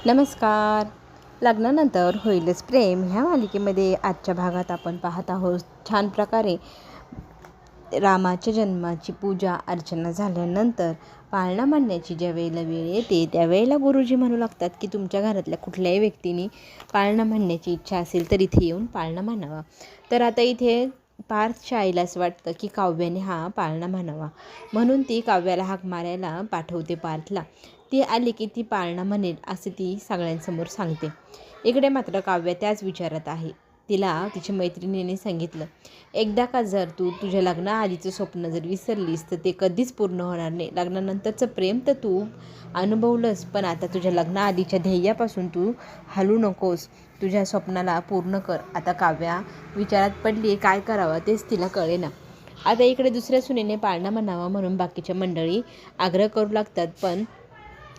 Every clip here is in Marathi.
नमस्कार. लग्नानंतर होईलच प्रेम ह्या मालिकेमध्ये आजच्या भागात आपण पाहत आहोत छान प्रकारे रामाच्या जन्माची पूजा अर्चना झाल्यानंतर पाळणा मांडण्याची ज्या वेळेला वेळ येते त्यावेळेला गुरुजी म्हणू लागतात की तुमच्या घरातल्या कुठल्याही व्यक्तीने पाळणा मांडण्याची इच्छा असेल तर इथे येऊन पाळणा मांडावा. तर आता इथे पार्थच्या आईला असं वाटतं की काव्याने हा पाळणा म्हणावा, म्हणून ती काव्याला हाक मारायला पाठवते पार्थला. ती आली की ती पाळणा म्हणेल असे ती सगळ्यांसमोर सांगते. इकडे मात्र काव्या त्याच विचारात आहे. तिला तिच्या मैत्रिणीने सांगितलं, एकदा का जर तू तुझ्या लग्नाआधीचं स्वप्न जर विसरलीस तर ते कधीच पूर्ण होणार नाही. लग्नानंतरचं प्रेम तर तू अनुभवलंस, पण आता तुझ्या लग्नाआधीच्या ध्येयापासून तू हलू नकोस. तुझ्या स्वप्नाला पूर्ण कर. आता काव्या विचारात पडली, काय करावं तेच तिला कळेना. आता इकडे दुसऱ्या सुनेने पाळणा म्हणावा म्हणून बाकीच्या मंडळी आग्रह करू लागतात, पण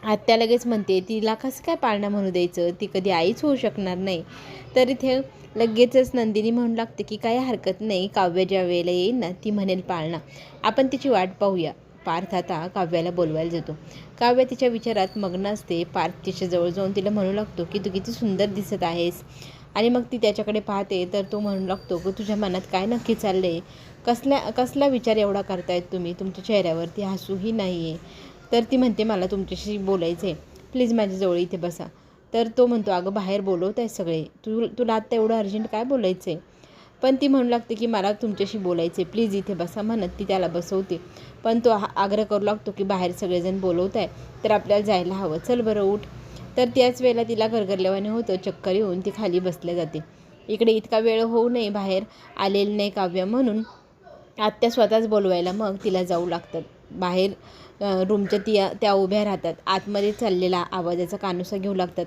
आत्या लगेच म्हणते तिला कसं काय पाळणा म्हणू द्यायचं, ती कधी आईच होऊ शकणार नाही. तर इथे लगेचच नंदिनी म्हणू लागते की काही हरकत नाही, काव्य ज्या वेळेला येईल ना ती म्हणेल पाळणा, आपण तिची वाट पाहूया. पार्थ आता काव्याला बोलवायला जातो. काव्य तिच्या विचारात मग्न असते. पार्थ तिच्या जवळ जाऊन तिला म्हणू लागतो की तू किती सुंदर दिसत आहेस. आणि मग ती त्याच्याकडे पाहते तर तो म्हणू लागतो की तुझ्या मनात काय नक्की चाललं आहे, कसला विचार एवढा करतायत तुम्ही, तुमच्या चेहऱ्यावरती हसूही नाही आहे. तर ती म्हणते मला तुमच्याशी बोलायचं आहे, प्लीज माझ्याजवळ इथे बसा. तर तो म्हणतो अगं बाहेर बोलवत आहे सगळे, तुला आत्ता एवढं अर्जंट काय बोलायचं आहे. पण ती म्हणू लागते की मला तुमच्याशी बोलायचं आहे, प्लीज इथे बसा म्हणत ती त्याला बसवते. पण तो आग्रह करू लागतो की बाहेर सगळेजण बोलवत आहे तर आपल्याला जायला हवं, चल बरं उठ. तर त्याच वेळेला तिला गरगरल्यावाने होतं, चक्कर येऊन ती खाली बसल्या जाते. इकडे इतका वेळ होऊ नये बाहेर आलेलं नाही काव्य, म्हणून आत्या स्वतःच बोलवायला मग तिला जाऊ लागतात. बाहेर रूमच्या त्या उभ्या राहतात. आतमध्ये चाललेला आवाजाचा कानोसा घेऊ लागतात.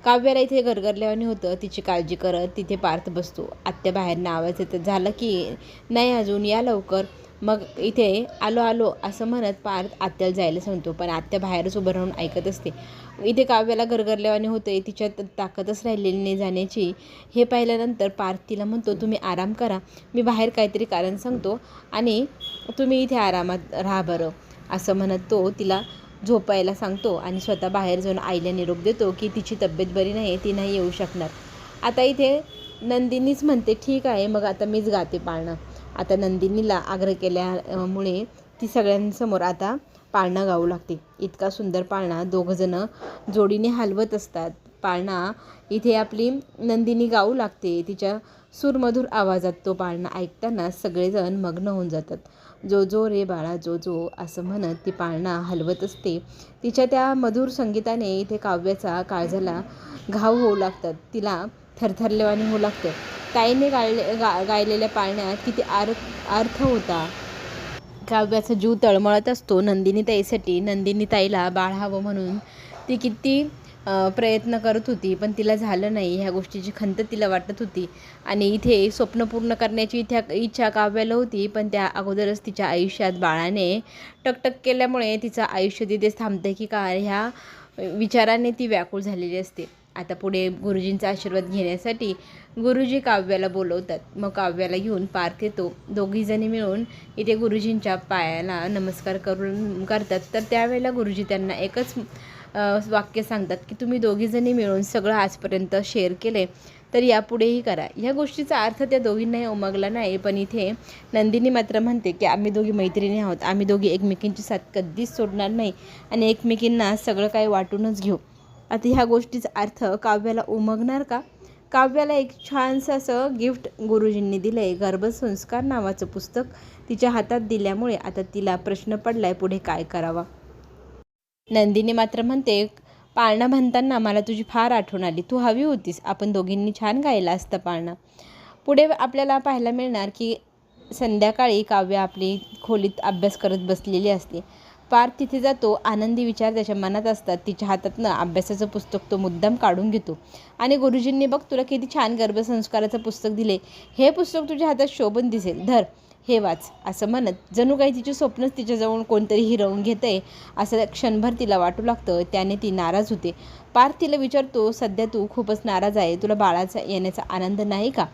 काव्याला इथे गरगरल्यावाने होतं. तिची काळजी करत तिथे पार्थ बसतो. आत्या बाहेरनं आवाज येतं, झालं की नाही अजून, या लवकर. मग इथे आलो आलो असं म्हणत पार्थ आत्याला जायला सांगतो, पण आत्या बाहेरच उभं राहून ऐकत असते. इथे काव्याला गरगरल्यावाने होते, तिच्यात ताकदच राहिलेली नाही जाण्याची. हे पाहिल्यानंतर पार्थ तिला म्हणतो तुम्ही आराम करा, मी बाहेर काहीतरी कारण सांगतो आणि तुम्ही इथे आरामात राहा बरं. असं म्हणत तो तिला झोपायला सांगतो आणि स्वतः बाहेर जाऊन आईला निरोप देतो की तिची तब्येत बरी नाही, ती नाही येऊ शकणार. आता इथे नंदिनीच म्हणते ठीक आहे मग आता मीच गाते पाळणं. आता नंदिनीला आग्रह केल्यामुळे ती सगळ्यांसमोर आता पाळणा गाऊ लागते. इतका सुंदर पाळणा दोघंजणं जोडीने हलवत असतात. पाळणा इथे आपली नंदिनी गाऊ लागते. तिच्या सूरमधुर आवाजात तो पाळणा ऐकताना सगळेजण मग्न होऊन जातात. जो जो रे बाळा जो जो असं म्हणत ती पाळणा हलवत असते. तिच्या त्या मधुर संगीताने इथे काव्याचा काळजाला घाव होऊ लागतात. तिला थरथरलेवाने होऊ लागतं. ताईने गायलेल्या पाळण्यात किती अर्थ होता. काव्याचा जीव तळमळत असतो नंदिनी ताईसाठी. नंदिनी ताईला बाळ हवं म्हणून ती किती प्रयत्न करत होती, पण तिला झालं नाही. ह्या गोष्टीची खंत तिला वाटत होती आणि इथे स्वप्न पूर्ण करण्याची इच्छा काव्याला होती, पण त्या अगोदरच तिच्या आयुष्यात बाळाने टकटक केल्यामुळे तिचं आयुष्य तिथेच थांबतं की काय ह्या विचाराने ती व्याकुळ झालेली असते. आता पुढे गुरुजींचा आशीर्वाद घेण्यासाठी गुरुजी काव्याला बोलवतात. मग काव्याला घेऊन पार्थ येतो. दोघीजणी मिळून इथे गुरुजींच्या पायाला नमस्कार करतात. तर त्यावेळेला गुरुजी त्यांना एकच वाक्य सांगतात की तुम्ही दोघीजणी मिळून सगळं आजपर्यंत शेअर केले तर यापुढेही करा. ह्या गोष्टीचा अर्थ त्या दोघींनाही उमगला नाही, पण इथे नंदिनी मात्र म्हणते की आम्ही दोघी मैत्रिणी आहोत, आम्ही दोघी एकमेकींची साथ कधीच सोडणार नाही आणि एकमेकींना सगळं काही वाटूनच घेऊ. आता ह्या गोष्टीचा अर्थ काव्याला उमगणार का? काव्याला एक छानसं असं गिफ्ट गुरुजींनी दिलं आहे. गर्भसंस्कार नावाचं पुस्तक तिच्या हातात दिल्यामुळे आता तिला प्रश्न पडला आहे पुढे काय करावा. नंदिनी मात्र म्हणते पाळणा म्हणताना मला तुझी फार आठवण आली, तू हवी होतीस, आपण दोघींनी छान गायला असतं पाळणा. पुढे आपल्याला पाहायला मिळणार की संध्याकाळी काव्य आपली खोलीत अभ्यास करत बसलेली असते. पार्थ तिथे जातो. आनंदी विचार त्याच्या मनात असतात. तिच्या हातातनं अभ्यासाचं पुस्तक तो मुद्दाम काढून घेतो आणि गुरुजींनी बघ तुला किती छान गर्भसंस्काराचं पुस्तक दिले, हे पुस्तक तुझ्या हातात शोभून दिसेल, धर हे वाच. असं म्हणत जणू काही तिचे स्वप्नच तिच्याजवळ कोणतरी हिरवून घेतं आहे असं क्षणभर तिला वाटू लागतं. त्याने ती नाराज होते. पार्थ तिला विचारतो सध्या तू खूपच नाराज आहे, तुला बाळाचा येण्याचा आनंद नाही का?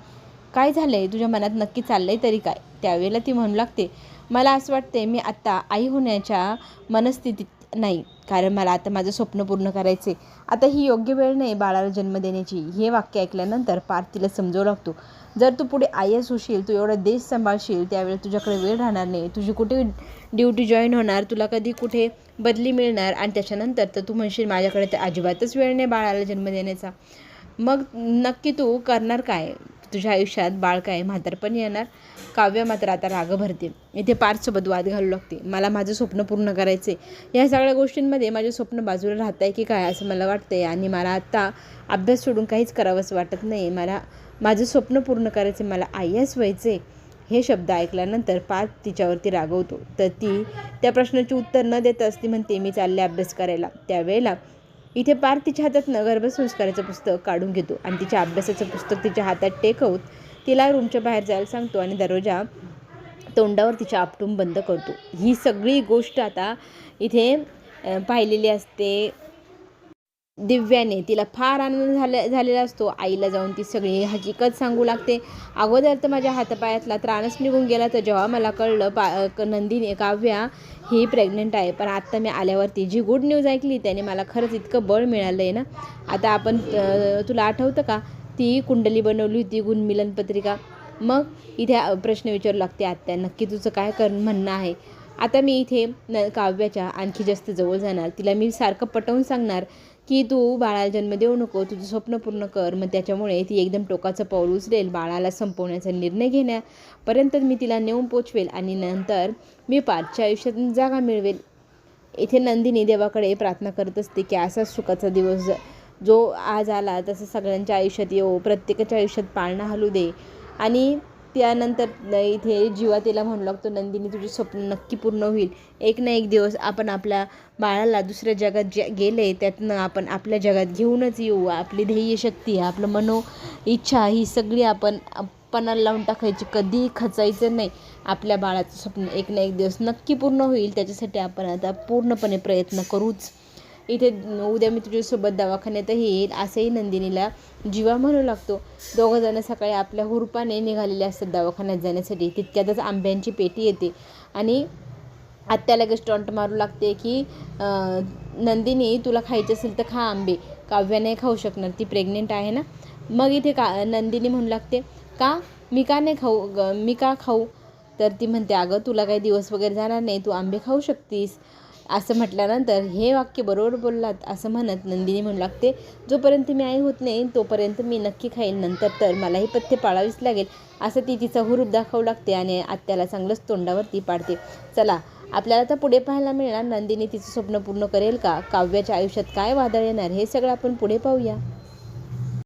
काय झालं आहे, तुझ्या मनात नक्की चाललं आहे तरी काय? त्यावेळेला ती म्हणू लागते मला असं वाटते मी आत्ता आई होण्याच्या मनस्थितीत नाही, कारण मला आता माझं स्वप्न पूर्ण करायचे. आता ही योग्य वेळ नाही बाळाला जन्म देण्याची. हे वाक्य ऐकल्यानंतर पार्थ तिला समजावू लागतो, जर तू पुढे IAS होशील, तू एवढा देश सांभाळशील, त्यावेळेस तुझ्याकडे वेळ राहणार नाही. तुझी कुठे ड्युटी जॉईन होणार, तुला कधी कुठे बदली मिळणार, आणि त्याच्यानंतर तर तू म्हणशील माझ्याकडे तर अजिबातच वेळ नाही बाळाला जन्म देण्याचा. मग नक्की तू करणार काय? तुझ्या आयुष्यात बाळ काय म्हातारपण येणार? काव्य मात्र आता राग भरते. इथे पार्थसोबत वाद घालू लागते. मला माझं स्वप्न पूर्ण करायचे. या सगळ्या गोष्टींमध्ये माझे स्वप्न बाजूला राहत आहे की काय असं मला वाटतंय, आणि मला आत्ता अभ्यास सोडून काहीच करावंसं वाटत नाही. मला माझं स्वप्न पूर्ण करायचे, मला IAS व्हायचे. हे शब्द ऐकल्यानंतर पार्थ तिच्यावरती रागवतो. तर ती त्या प्रश्नाचे उत्तर न देताच ती म्हणते, मी चालले अभ्यास करायला. त्यावेळेला इथे पार्थ तिच्या हातातनं गर्भसंस्काराचं पुस्तक काढून घेतो आणि तिच्या अभ्यासाचं पुस्तक तिच्या हातात टेकवत तिला रूमच्या बाहेर जायला सांगतो आणि दरवाजा तोंडावर तिच्या आपटून बंद करतो. ही सगळी गोष्ट आता इथे पाहिलेली असते दिव्याने. तिला फार आनंद झालेला असतो. आईला जाऊन ती सगळी हकीकत सांगू लागते. अगोदर तर माझ्या हातापायातला त्राणच निघून गेला, तर जेव्हा मला कळलं नंदिनी काव्या ही प्रेग्नेंट आहे, पण आत्ता मी आल्यावरती जी गुड न्यूज ऐकली त्याने मला खरंच इतकं बळ मिळालं आहे ना. आता आपण तुला आठवतं का ती कुंडली बनवली होती, गुणमिलन पत्रिका. मग इथे प्रश्न विचारू लागते आत्या, नक्की तुझं काय म्हणणं आहे? आता मी इथे काव्याच्या आणखी जास्त जवळ जाणार. तिला मी सारखं पटवून सांगणार की तू बाळाला जन्म देऊ नको, तुझं स्वप्न पूर्ण कर. मग त्याच्यामुळे ती एकदम टोकाचं पाऊल उचलेल. बाळाला संपवण्याचा निर्णय घेण्यापर्यंत मी तिला नेऊन पोचवेल आणि नंतर मी पार्थच्या आयुष्यात जागा मिळवेल. इथे नंदिनी देवाकडे प्रार्थना करत असते की असाच सुखाचा दिवस जो आज आला तसं सगळ्यांच्या आयुष्यात येऊ, प्रत्येकाच्या आयुष्यात पाळणा हलू दे. आणि त्यानंतर इथे जीवा तिला म्हणू लागतो, नंदिनी तुझे स्वप्न नक्की पूर्ण होईल. एक ना एक दिवस आपण आपल्या बाळाला दुसऱ्या जगात गेले त्यातनं आपण आपल्या जगात घेऊनच येऊ. आपली ध्येय शक्ती, आपलं इच्छा ही सगळी आपण पणाला लावून टाकायची, कधीही खचायचं नाही. आपल्या बाळाचं स्वप्न एक ना एक दिवस नक्की पूर्ण होईल. त्याच्यासाठी आपण आता पूर्णपणे प्रयत्न करूच. इथे उद्या मी तुझ्यासोबत दवाखान्यातही येईल असंही नंदिनीला जीवा म्हणू लागतो. दोघंजणं सकाळी आपल्या हुरपाने निघालेले असतात दवाखान्यात जाण्यासाठी. तितक्यातच आंब्यांची पेटी येते आणि आत्या लगेच टॉन्ट मारू लागते की नंदिनी तुला खायचे असेल तर खा आंबे, काव्या नाही खाऊ शकणार, ती प्रेग्नेंट आहे ना. मग इथे नंदिनी म्हणू लागते, मी का खाऊ? तर ती म्हणते, अगं तुला काही दिवस वगैरे जाणार नाही, तू आंबे खाऊ शकतीस. असं म्हटल्यानंतर हे वाक्य बरोबर बोललात असं म्हणत नंदिनी म्हणू लागते, जोपर्यंत मी आई होत नाही तोपर्यंत मी नक्की खाईल, नंतर तर मला ही पथ्य पाळावीच लागेल. असं ती तिचा हुरूप दाखवू लागते आणि आत्याला चांगलंच तोंडावरती पाडते. चला आपल्याला तर पुढे पाहायला मिळणार नंदिनी तिचं स्वप्न पूर्ण करेल का, काव्याच्या आयुष्यात काय वादळ येणार, हे सगळं आपण पुढे पाहूया.